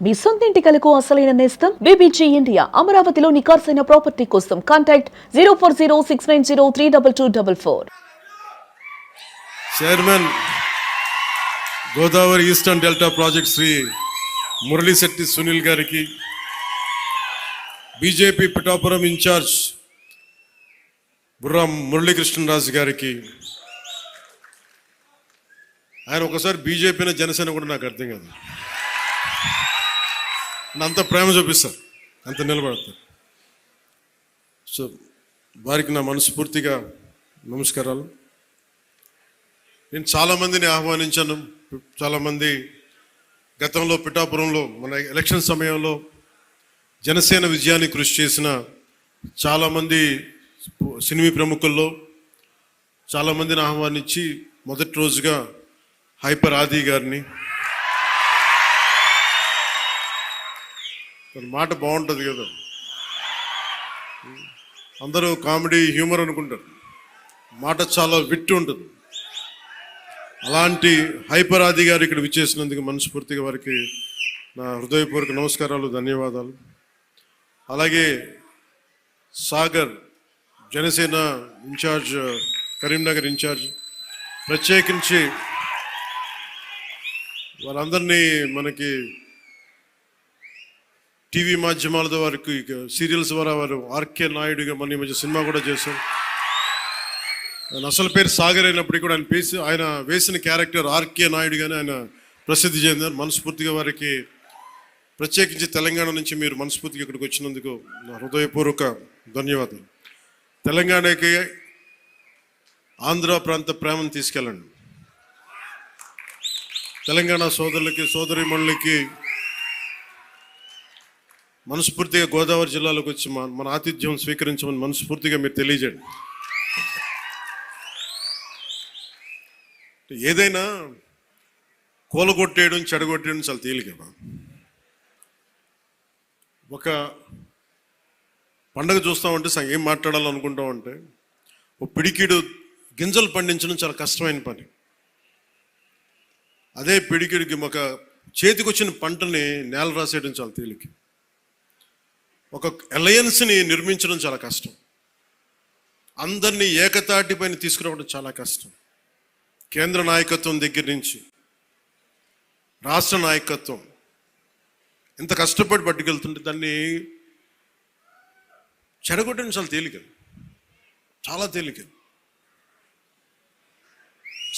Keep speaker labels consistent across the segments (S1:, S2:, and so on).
S1: మీ సొంత ఇంటి కలకు అసలైన నేస్తం బీబీజీ ఇండియా. అమరావతిలో నికార్సైన ప్రాపర్టీ కోసం contact 0406903224.
S2: Chairman Godavari Eastern Delta project Shri Muralishetty Sunil గారికి, బీజేపీ పిఠాపురం ఇన్ఛార్జ్ బుర్రా మురళీకృష్ణరాజు గారికి, ఆయన ఒకసారి బీజేపీని జనసేన కూడా నాకు అర్థం కాదు, అంత ప్రేమ చూపిస్తారు, అంత నిలబడతారు. సో వారికి నా మనస్ఫూర్తిగా నమస్కారాలు. నేను చాలామందిని ఆహ్వానించాను. చాలామంది గతంలో పిఠాపురంలో మన ఎలక్షన్ సమయంలో జనసేన విజయానికి కృషి చేసిన చాలామంది సినిమా ప్రముఖుల్లో చాలామందిని ఆహ్వానించి మొదటి రోజుగా హైపర్ ఆది గారిని, మాట బాగుంటుంది కదా, అందరూ కామెడీ హ్యూమర్ అనుకుంటారు, మాట చాలా విట్టు ఉంటుంది. అలాంటి హైపర్ ఆది గారు ఇక్కడ విచ్చేసినందుకు మనస్ఫూర్తిగా వారికి నా హృదయపూర్వక నమస్కారాలు, ధన్యవాదాలు. అలాగే సాగర్ జనసేన ఇన్ఛార్జ్, కరీంనగర్ ఇన్ఛార్జ్, ప్రత్యేకించి వాళ్ళందరినీ మనకి టీవీ మాధ్యమాలతో వారికి సీరియల్స్ ద్వారా వారు ఆర్కే నాయుడుగా మన మధ్య సినిమా కూడా చేశారు. ఆయన అసలు పేరు సాగర్ అయినప్పటికీ కూడా ఆయన వేసిన క్యారెక్టర్ ఆర్కే నాయుడుగానే ఆయన ప్రసిద్ధి చెందారు. మనస్ఫూర్తిగా వారికి, ప్రత్యేకించి తెలంగాణ నుంచి మీరు మనస్ఫూర్తిగా ఇక్కడికి వచ్చినందుకు నా హృదయపూర్వక ధన్యవాదాలు. తెలంగాణకి ఆంధ్ర ప్రాంత ప్రేమను తీసుకెళ్ళండి. తెలంగాణ సోదరులకి, సోదరీమణులకి మనస్ఫూర్తిగా గోదావరి జిల్లాలోకి వచ్చి మన ఆతిథ్యం స్వీకరించమని మనస్ఫూర్తిగా మీరు తెలియజేయండి. ఏదైనా కూలగొట్టేయడం, చెడగొట్టేయడం చాలా తేలిక. ఒక పండగ చూస్తామంటే ఏం మాట్లాడాలనుకుంటామంటే, ఒక పిడికిడు గింజలు పండించడం చాలా కష్టమైన పని. అదే పిడికిడికి ఒక చేతికి వచ్చిన పంటని నేల రాసేయడం చాలా తేలిక. ఒక అలయన్స్ని నిర్మించడం చాలా కష్టం. అందరినీ ఏకతాటి పైన తీసుకురావడం చాలా కష్టం. కేంద్ర నాయకత్వం దగ్గర నుంచి రాష్ట్ర నాయకత్వం ఎంత కష్టపడి పట్టుకెళ్తుంటే దాన్ని చెడగొట్టడం చాలా తేలిక, చాలా తేలిక.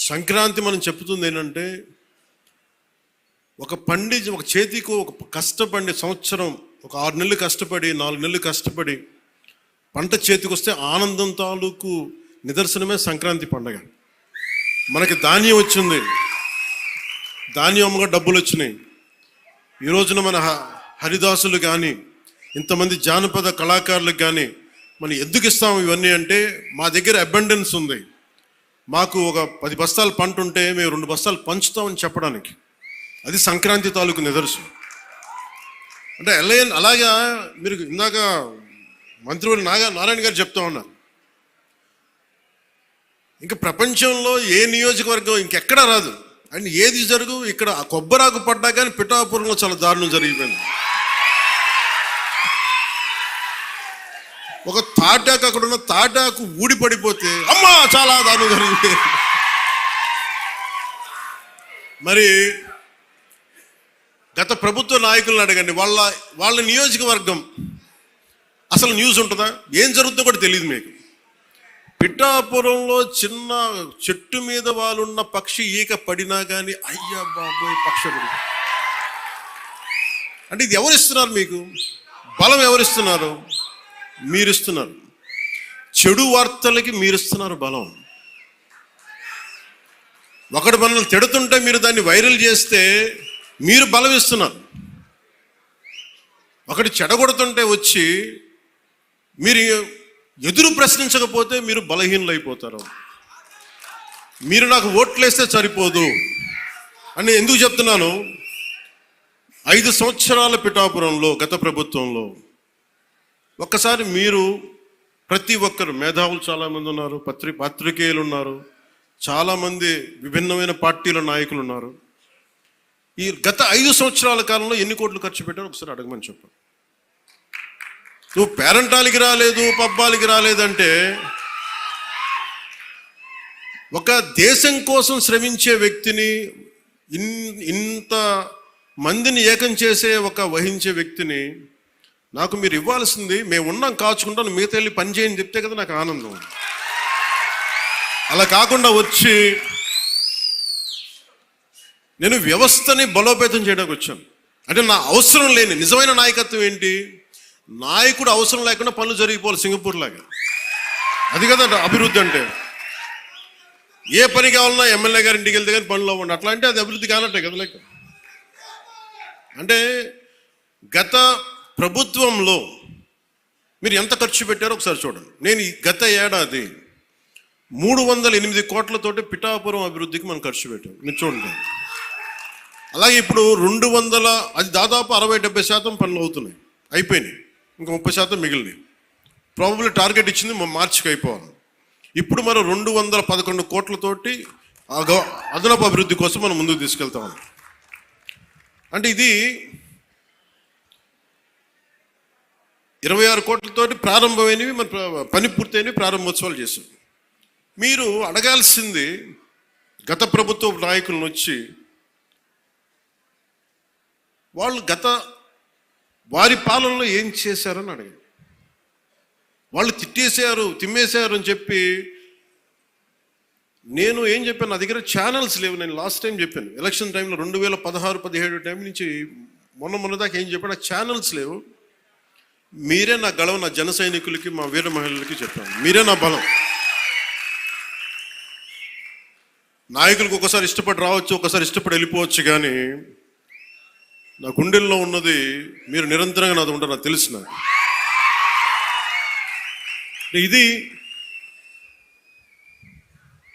S2: సంక్రాంతి మనం చెప్తుంది ఏంటంటే, ఒక చేతికి ఒక కష్టపడి సంవత్సరం, ఒక 6 నెలలు కష్టపడి, 4 నెలలు కష్టపడి పంట చేతికి వస్తే ఆనందం తాలూకు నిదర్శనమే సంక్రాంతి పండగ. మనకి ధాన్యం వచ్చింది, ధాన్యం అమ్మగా డబ్బులు వచ్చినాయి. ఈ రోజున మన హరిదాసులు కానీ, ఇంతమంది జానపద కళాకారులకు కానీ మనం ఎందుకు ఇస్తాము ఇవన్నీ అంటే, మా దగ్గర అబండెన్స్ ఉంది, మాకు ఒక 10 బస్తాల పంట ఉంటే మేము 2 బస్తాలు పంచుతామని చెప్పడానికి. అది సంక్రాంతి తాలూకు నిదర్శనం. అంటే అలాగా మీరు ఇందాక మంత్రివర్యులు నారాయణ గారు చెప్తా ఉన్నారు, ఇంకా ప్రపంచంలో ఏ నియోజకవర్గం ఇంకెక్కడా రాదు అండ్ ఏది జరుగు, ఇక్కడ కొబ్బరాకు పడ్డా కానీ పిఠాపురంలో చాలా దారుణం జరిగిపోయింది. ఒక తాటాకు, అక్కడ ఉన్న తాటాకు ఊడి పడిపోతే అమ్మా చాలా దారుణం జరిగిపోయింది. మరి గత ప్రభుత్వ నాయకులను అడగండి, వాళ్ళ నియోజకవర్గం అసలు న్యూస్ ఉంటుందా, ఏం జరుగుతుందో కూడా తెలియదు మీకు. పిఠాపురంలో చిన్న చెట్టు మీద వాళ్ళున్న పక్షి ఈక పడినా కానీ అయ్యా బాబోయ్ పక్షుడు అంటే, ఇది ఎవరిస్తున్నారు మీకు బలం? ఎవరిస్తున్నారు? మీరిస్తున్నారు. చెడు వార్తలకి మీరిస్తున్నారు బలం. ఒకటి మనల్ని తిడుతుంటే మీరు దాన్ని వైరల్ చేస్తే మీరు బలం ఇస్తున్నారు. ఒకటి చెడగొడుతుంటే వచ్చి మీరు ఎదురు ప్రశ్నించకపోతే మీరు బలహీనలు అయిపోతారు. మీరు నాకు ఓట్లేస్తే సరిపోదు అని ఎందుకు చెప్తున్నాను, 5 సంవత్సరాల పిఠాపురంలో గత ప్రభుత్వంలో ఒక్కసారి మీరు, ప్రతి ఒక్కరు మేధావులు చాలామంది ఉన్నారు, పాత్రికేయులు ఉన్నారు, చాలామంది విభిన్నమైన పార్టీల నాయకులు ఉన్నారు. ఈ గత 5 సంవత్సరాల కాలంలో ఎన్ని కోట్లు ఖర్చు పెట్టారో ఒకసారి అడగమని చెప్పు. నువ్వు పేరంటాలకి రాలేదు, పబ్బాలకి రాలేదంటే, ఒక దేశం కోసం శ్రమించే వ్యక్తిని, ఇంత మందిని ఏకం చేసే వహించే వ్యక్తిని నాకు మీరు ఇవ్వాల్సింది, మేము ఉన్నాం కాచుకుంటాను, మిగతా వెళ్ళి పని చేయని చెప్తే కదా నాకు ఆనందం. అలా కాకుండా వచ్చి నేను వ్యవస్థని బలోపేతం చేయడానికి వచ్చాను. అంటే నా అవసరం లేని నిజమైన నాయకత్వం ఏంటి? నాయకుడు అవసరం లేకుండా పనులు జరిగిపోవాలి సింగపూర్ లాగా. అది కదా అభివృద్ధి అంటే. ఏ పని కావాలన్నా ఎమ్మెల్యే గారి ఇంటికి వెళ్తే కానీ పనులు అవ్వండి, అట్లా అంటే అది అభివృద్ధి కానట్టే కదా. లెక్క అంటే గత ప్రభుత్వంలో మీరు ఎంత ఖర్చు పెట్టారో ఒకసారి చూడండి. నేను గత ఏడాది 308 కోట్లతోటి పిఠాపురం అభివృద్ధికి మనం ఖర్చు పెట్టాం, మీరు చూడండి. అలాగే ఇప్పుడు 200, అది దాదాపు 60-70% పనులు అవుతున్నాయి, అయిపోయినాయి, ఇంకా 30% మిగిలినాయి. ప్రాబబ్లీ టార్గెట్ ఇచ్చింది మార్చికి అయిపోవాలి. ఇప్పుడు మనం 211 కోట్లతోటి అదనపు అభివృద్ధి కోసం మనం ముందుకు తీసుకెళ్తాం. అంటే ఇది 26 కోట్లతోటి ప్రారంభమైనవి, మన పని పూర్తయినవి, ప్రారంభోత్సవాలు చేశాం. మీరు అడగాల్సింది గత ప్రభుత్వ నాయకులను వచ్చి, వాళ్ళు వారి పాలనలో ఏం చేశారని అడగండి. వాళ్ళు తిమ్మేశారు అని చెప్పి నేను ఏం చెప్పాను, నా దగ్గర ఛానల్స్ లేవు. నేను లాస్ట్ టైం చెప్పాను, ఎలక్షన్ టైంలో 2016-17 టైం నుంచి మొన్న దాకా ఏం చెప్పాను, ఛానల్స్ లేవు. మీరే నా గళం, నా జన సైనికులకి, మా వీర మహిళలకి చెప్పాను, మీరే నా బలం. నాయకులకు ఒకసారి ఇష్టపడి రావచ్చు, ఒకసారి ఇష్టపడి వెళ్ళిపోవచ్చు, కానీ నా గుండెల్లో ఉన్నది మీరు నిరంతరంగా నాది ఉంటారు, నాకు తెలుసు. నాకు ఇది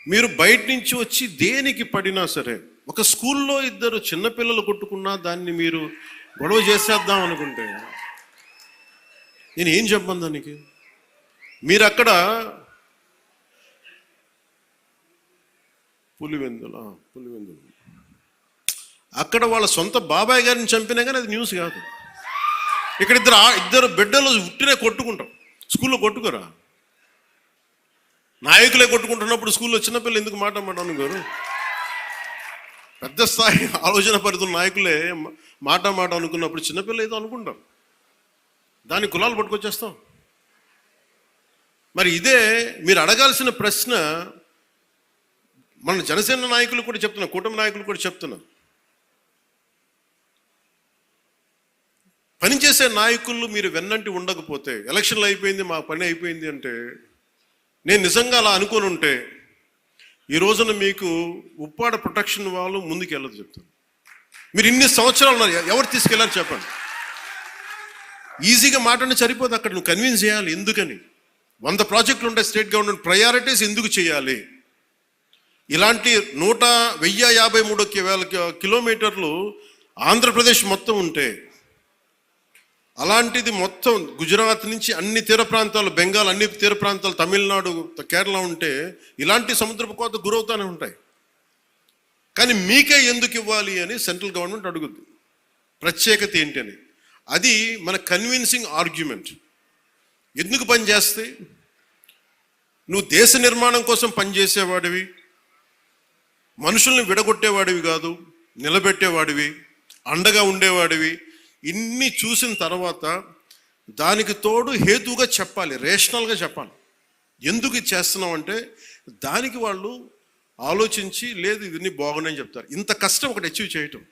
S2: మీరు బయట నుంచి వచ్చి దేనికి పడినా సరే, ఒక స్కూల్లో 2 చిన్నపిల్లలు కొట్టుకున్నా దాన్ని మీరు గొడవ చేసేద్దాం అనుకుంటే నేను ఏం చెప్పను దానికి. మీరు అక్కడ పులివెందులు అక్కడ వాళ్ళ సొంత బాబాయ్ గారిని చంపినా కానీ అది న్యూస్ కాదు. ఇక్కడ ఇద్దరు బిడ్డలు ఉట్టినే కొట్టుకుంటాం, స్కూల్లో కొట్టుకోరా. నాయకులే కొట్టుకుంటున్నప్పుడు స్కూల్లో చిన్నపిల్లలు ఎందుకు మాట అనుకోరు? పెద్ద స్థాయి ఆలోచన పరిధుల నాయకులే మాట అనుకున్నప్పుడు చిన్నపిల్లలు ఏదో అనుకుంటాం, దాని కులాలు పట్టుకొచ్చేస్తాం. మరి ఇదే మీరు అడగాల్సిన ప్రశ్న. మన జనసేన నాయకులు కూడా చెప్తున్నా, కూటమి నాయకులు కూడా చెప్తున్నా, పనిచేసే నాయకులు మీరు వెన్నంటి ఉండకపోతే, ఎలక్షన్లు అయిపోయింది మా పని అయిపోయింది అంటే, నేను నిజంగా అలా అనుకుని ఉంటే ఈ రోజున మీకు ఉప్పాడ ప్రొటెక్షన్ వాళ్ళు ముందుకు వెళ్ళదు చెప్తాను. మీరు ఇన్ని సంవత్సరాలు ఉన్నారు, ఎవరు తీసుకెళ్ళారు చెప్పండి. ఈజీగా మాట్లాడి సరిపోదు, అక్కడ నువ్వు కన్విన్స్ చేయాలి. ఎందుకని 100 ప్రాజెక్టులు ఉంటాయి స్టేట్ గవర్నమెంట్, ప్రయారిటీస్ ఎందుకు చేయాలి? ఇలాంటి 1053 కిలోమీటర్లు ఆంధ్రప్రదేశ్ మొత్తం ఉంటే, అలాంటిది మొత్తం గుజరాత్ నుంచి అన్ని తీర ప్రాంతాలు, బెంగాల్ అన్ని తీర ప్రాంతాలు, తమిళనాడు, కేరళ ఉంటే ఇలాంటి సముద్రపు కోత గురవుతూనే ఉంటాయి. కానీ మీకే ఎందుకు ఇవ్వాలి అని సెంట్రల్ గవర్నమెంట్ అడుగుద్ది. ప్రత్యేకత ఏంటి అని. అది మన కన్విన్సింగ్ ఆర్గ్యుమెంట్. ఎందుకు పనిచేస్తే, నువ్వు దేశ నిర్మాణం కోసం పనిచేసేవాడివి, మనుషుల్ని విడగొట్టేవాడివి కాదు, నిలబెట్టేవాడివి, అండగా ఉండేవాడివి. ఇన్ని చూసిన తర్వాత దానికి తోడు హేతువుగా చెప్పాలి, రేషనల్గా చెప్పాలి. ఎందుకు ఇది చేస్తున్నాం అంటే దానికి వాళ్ళు ఆలోచించి, లేదు ఇవన్నీ బాగున్నాయని చెప్తారు. ఇంత కష్టం ఒకటి అచీవ్ చేయటం.